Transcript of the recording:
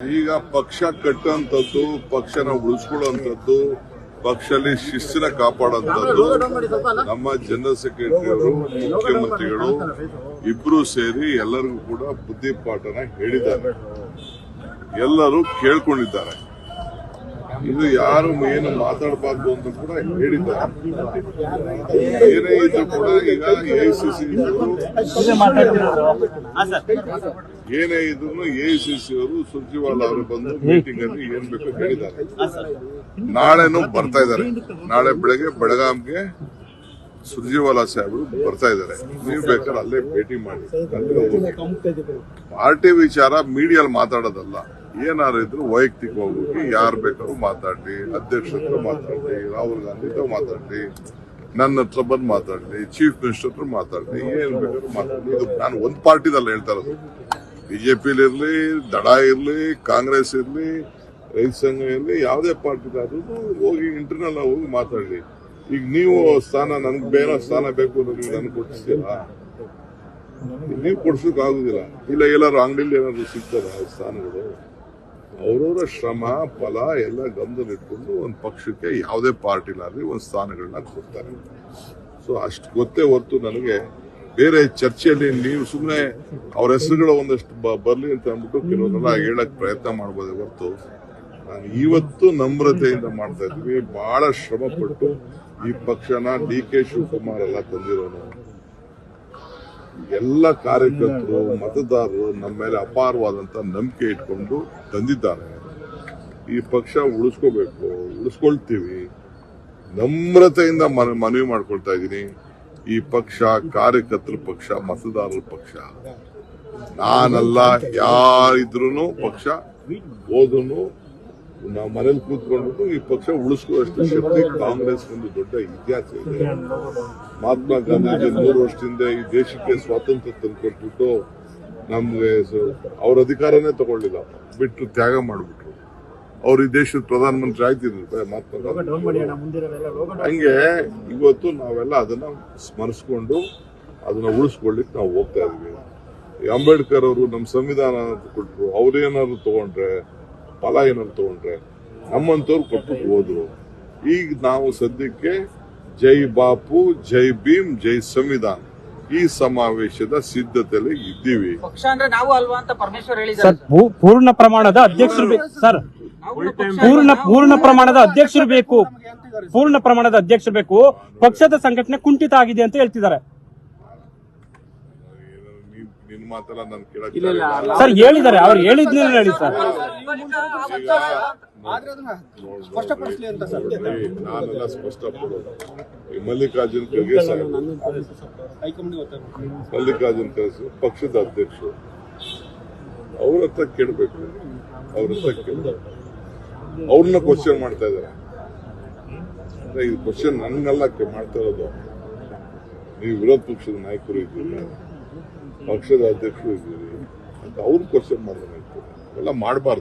ಈಗ ಪಕ್ಷ ಕಟ್ಟುವಂಥದ್ದು, ಪಕ್ಷನ ಉಳಿಸ್ಕೊಳ್ಳುವಂಥದ್ದು, ಪಕ್ಷದಲ್ಲಿ ಶಿಸ್ತಿನ ಕಾಪಾಡುವಂಥದ್ದು ನಮ್ಮ ಜನರಲ್ ಸೆಕ್ರೆಟರಿ ಅವರು, ಮುಖ್ಯಮಂತ್ರಿಗಳು ಇಬ್ರು ಸೇರಿ ಎಲ್ಲರಿಗೂ ಕೂಡ ಬುದ್ಧಿಪಾಠನ ಹೇಳಿದ್ದಾರೆ. ಎಲ್ಲರೂ ಕೇಳ್ಕೊಂಡಿದ್ದಾರೆ. ಇದು ಯಾರು ಏನು ಮಾತಾಡಬಾರ್ದು ಅಂತ ಕೂಡ ಹೇಳಿದ್ದಾರೆ. ಏನೇ ಇದ್ರು ಕೂಡ ಈಗ ಎಐಸಿಸಿ ಏನೇ ಇದ್ರು ಎಐಸಿಸಿ ಅವರು ಸುರ್ಜೇವಾಲಾ ಅವರು ಬಂದು ಮೀಟಿಂಗ್ ಅಲ್ಲಿ ಏನ್ ಬೇಕೋ ಹೇಳಿದ್ದಾರೆ. ನಾಳೆನೂ ಬರ್ತಾ ಇದ್ದಾರೆ. ನಾಳೆ ಬೆಳಗ್ಗೆ ಬೆಳಗಾಂಗೆ ಸುರ್ಜೇವಾಲಾ ಸಾಹೇಬರು ಬರ್ತಾ ಇದ್ದಾರೆ. ನೀವು ಬೇಕಾದ್ರೆ ಅಲ್ಲೇ ಭೇಟಿ ಮಾಡಿ. ಪಾರ್ಟಿ ವಿಚಾರ ಮೀಡಿಯಲ್ಲಿ ಮಾತಾಡೋದಲ್ಲ. ಏನಾರು ಇದ್ರು ವೈಯಕ್ತಿಕವಾಗಿ ಯಾರು ಬೇಕಾದ್ರೂ ಮಾತಾಡ್ಲಿ, ಅಧ್ಯಕ್ಷ ಹತ್ರ ಮಾತಾಡ್ಲಿ, ರಾಹುಲ್ ಗಾಂಧಿ ಹತ್ರ ಮಾತಾಡ್ಲಿ, ನನ್ನ ಹತ್ರ ಬಂದು ಮಾತಾಡ್ಲಿ, ಚೀಫ್ ಮಿನಿಸ್ಟರ್ ಹತ್ರ ಮಾತಾಡ್ಲಿ, ಏನ್ ಬೇಕಾದ್ರೂ ಮಾತಾಡ್ಲಿ. ಇದು ನಾನು ಒಂದ್ ಪಾರ್ಟಿದಲ್ಲ ಹೇಳ್ತಾ ಇರೋದು. ಬಿಜೆಪಿಲಿರ್ಲಿ, ದಡ ಇರ್ಲಿ, ಕಾಂಗ್ರೆಸ್ ಇರ್ಲಿ, ರೈತ ಸಂಘ ಇರ್ಲಿ, ಯಾವುದೇ ಪಾರ್ಟಿದಾದ್ರೂ ಹೋಗಿ ಇಂಟರ್ನಲ್ ಹೋಗಿ ಮಾತಾಡ್ಲಿ. ಈಗ ನೀವು ಸ್ಥಾನ ನನ್ಗೆ ಬೇರೆ ಸ್ಥಾನ ಬೇಕು ಅಂದ್ರೆ ನೀವು ನನ್ಗೆ ಕೊಡಿಸ್ತೀರಾ? ನೀವು ಕೊಡ್ಸಕ್ ಆಗುದಿಲ್ಲ. ಇಲ್ಲ ಎಲ್ಲಾರು ಅಂಗಡಿಲಿ ಏನಾದ್ರು ಸಿಗ್ತದ ಸ್ಥಾನಗಳು? ಅವರವರ ಶ್ರಮ ಫಲ ಎಲ್ಲ ಗಮನದಲ್ಲಿಟ್ಕೊಂಡು ಒಂದು ಪಕ್ಷಕ್ಕೆ ಯಾವುದೇ ಪಾರ್ಟಿಲಾಗಲಿ ಒಂದು ಸ್ಥಾನಗಳನ್ನ ಕೊಡ್ತಾರೆ. ಸೊ ಅಷ್ಟು ಗೊತ್ತೇ ಹೊರತು ನನಗೆ ಬೇರೆ ಚರ್ಚೆಯಲ್ಲಿ ನೀವು ಸುಮ್ಮನೆ ಅವ್ರ ಹೆಸರುಗಳು ಒಂದಷ್ಟು ಬರ್ಲಿ ಅಂತ ಅಂದ್ಬಿಟ್ಟು ಕೆಲವರೆಲ್ಲ ಹೇಳಕ್ ಪ್ರಯತ್ನ ಮಾಡ್ಬೋದೇ ಹೊರತು ನಾನು ಇವತ್ತು ನಮ್ರತೆಯಿಂದ ಮಾಡ್ತಾ ಇದ್ವಿ. ಬಹಳ ಶ್ರಮ ಪಟ್ಟು ಈ ಪಕ್ಷನ ಡಿ.ಕೆ. ಶಿವಕುಮಾರ್ ಎಲ್ಲ ತಂದಿರೋನು. ಎಲ್ಲ ಕಾರ್ಯಕರ್ತರು, ಮತದಾರರು ನಮ್ಮ ಮೇಲೆ ಅಪಾರವಾದಂತ ನಂಬಿಕೆ ಇಟ್ಕೊಂಡು ತಂದಿದ್ದಾರೆ. ಈ ಪಕ್ಷ ಉಳಿಸ್ಕೋಬೇಕು, ಉಳಿಸ್ಕೊಳ್ತೀವಿ. ನಮ್ರತೆಯಿಂದ ಮನವಿ ಮಾಡ್ಕೊಳ್ತಾ ಇದ್ದೀನಿ. ಈ ಪಕ್ಷ ಕಾರ್ಯಕರ್ತರ ಪಕ್ಷ, ಮತದಾರರ ಪಕ್ಷ. ನಾನಲ್ಲ, ಯಾರಿದ್ರು ಪಕ್ಷ ಹೋದ್ರು ನಾವು ಮನೇಲಿ ಕೂತ್ಕೊಂಡು ಈ ಪಕ್ಷ ಉಳಿಸ್ಕೊಳ್ಳೋಷ್ಟು ಶಕ್ತಿ ಕಾಂಗ್ರೆಸ್ ಒಂದು ದೊಡ್ಡ ಇತಿಹಾಸ ಇದೆ. ಮಹಾತ್ಮ ಗಾಂಧೀಜಿ 100 ವರ್ಷದಿಂದ ಈ ದೇಶಕ್ಕೆ ಸ್ವಾತಂತ್ರ್ಯ ತಂದುಕೊಟ್ಬಿಟ್ಟು ನಮ್ಗೆ ಅವ್ರ ಅಧಿಕಾರನೇ ತಗೊಳ್ಳಿಲ್ಲ, ಬಿಟ್ಟು ತ್ಯಾಗ ಮಾಡ್ಬಿಟ್ರು. ಅವ್ರು ಈ ದೇಶದ ಪ್ರಧಾನಮಂತ್ರಿ ಆಯ್ತಿದ್ರು ಮಹಾತ್ಮ ಗಾಂಧಿ. ಹಂಗೆ ಇವತ್ತು ನಾವೆಲ್ಲ ಅದನ್ನ ಸ್ಮರಿಸ್ಕೊಂಡು ಅದನ್ನ ಉಳಿಸ್ಕೊಳ್ಳಿಕ್ ನಾವು ಹೋಗ್ತಾ ಇದೀವಿ. ಅಂಬೇಡ್ಕರ್ ಅವರು ನಮ್ಮ ಸಂವಿಧಾನ ಕೊಟ್ರು. ಅವ್ರೇನಾದ್ರು ತಗೊಂಡ್ರೆ, ಫಲ ಏನಾದ್ರು ತಗೊಂಡ್ರೆ, ನಮ್ಮಂತವ್ರು ಕೊಟ್ಟು ಹೋದ್ರು. ಈಗ ನಾವು ಸದ್ಯಕ್ಕೆ ಜೈ ಬಾಪು, ಜೈ ಭೀಮ್, ಜೈ ಸಂವಿಧಾನ ಈ ಸಮಾವೇಶದ ಸಿದ್ಧತೆಯಲ್ಲಿ ಇದ್ದೀವಿ. ಪಕ್ಷ ಅಂದ್ರೆ ನಾವು ಅಲ್ವಾ ಅಂತ ಪರಮೇಶ್ವರ್ ಹೇಳಿದ್ದಾರೆ. ಪೂರ್ಣ ಪ್ರಮಾಣದ ಅಧ್ಯಕ್ಷರು ಸರ್, ಪೂರ್ಣ ಪ್ರಮಾಣದ ಅಧ್ಯಕ್ಷರು ಬೇಕು, ಪೂರ್ಣ ಪ್ರಮಾಣದ ಅಧ್ಯಕ್ಷರು ಬೇಕು. ಪಕ್ಷದ ಸಂಘಟನೆ ಕುಂಠಿತ ಆಗಿದೆ ಅಂತ ಹೇಳ್ತಿದ್ದಾರೆ ನಿನ್ ಮಾತೆಲ್ಲ ನಾನು ಕೇಳಕ್ ಸರ್. ಹೇಳಿದ್ದಾರೆ, ಅವ್ರು ಹೇಳಿದ್ನೇನು ಹೇಳಿ ಸರ್. ನಾನೆಲ್ಲ ಸ್ಪಷ್ಟಪಡೋದು. ಈ ಮಲ್ಲಿಕಾರ್ಜುನ್ ಖರ್ಗೆ ಸಾಹೇಬ್, ಮಲ್ಲಿಕಾರ್ಜುನ್ ಖರ್ಗೆ ಪಕ್ಷದ ಅಧ್ಯಕ್ಷರು, ಅವ್ರ ಹತ್ರ ಕೇಳಬೇಕು. ಅವ್ರ ಹತ್ರ ಕೇಳಬೇಕು. ಅವ್ರನ್ನ ಕ್ವಶನ್ ಮಾಡ್ತಾ ಇದಾರೆ. ಈ ಕ್ವಶನ್ ನನ್ಗೆಲ್ಲ ಮಾಡ್ತಾ ಇರೋದು. ನೀವು ವಿರೋಧ ಪಕ್ಷದ ನಾಯಕರು ಇದ್ದೀರಿ, ಪಕ್ಷದ ಅಧ್ಯಕ್ಷರು ಇದ್ದೀರಿ ಅಂತ ಅವ್ರು ಕ್ವಶನ್ ಮಾಡಿದ್ರೆ ಎಲ್ಲ ಮಾಡಬಾರ್ದು.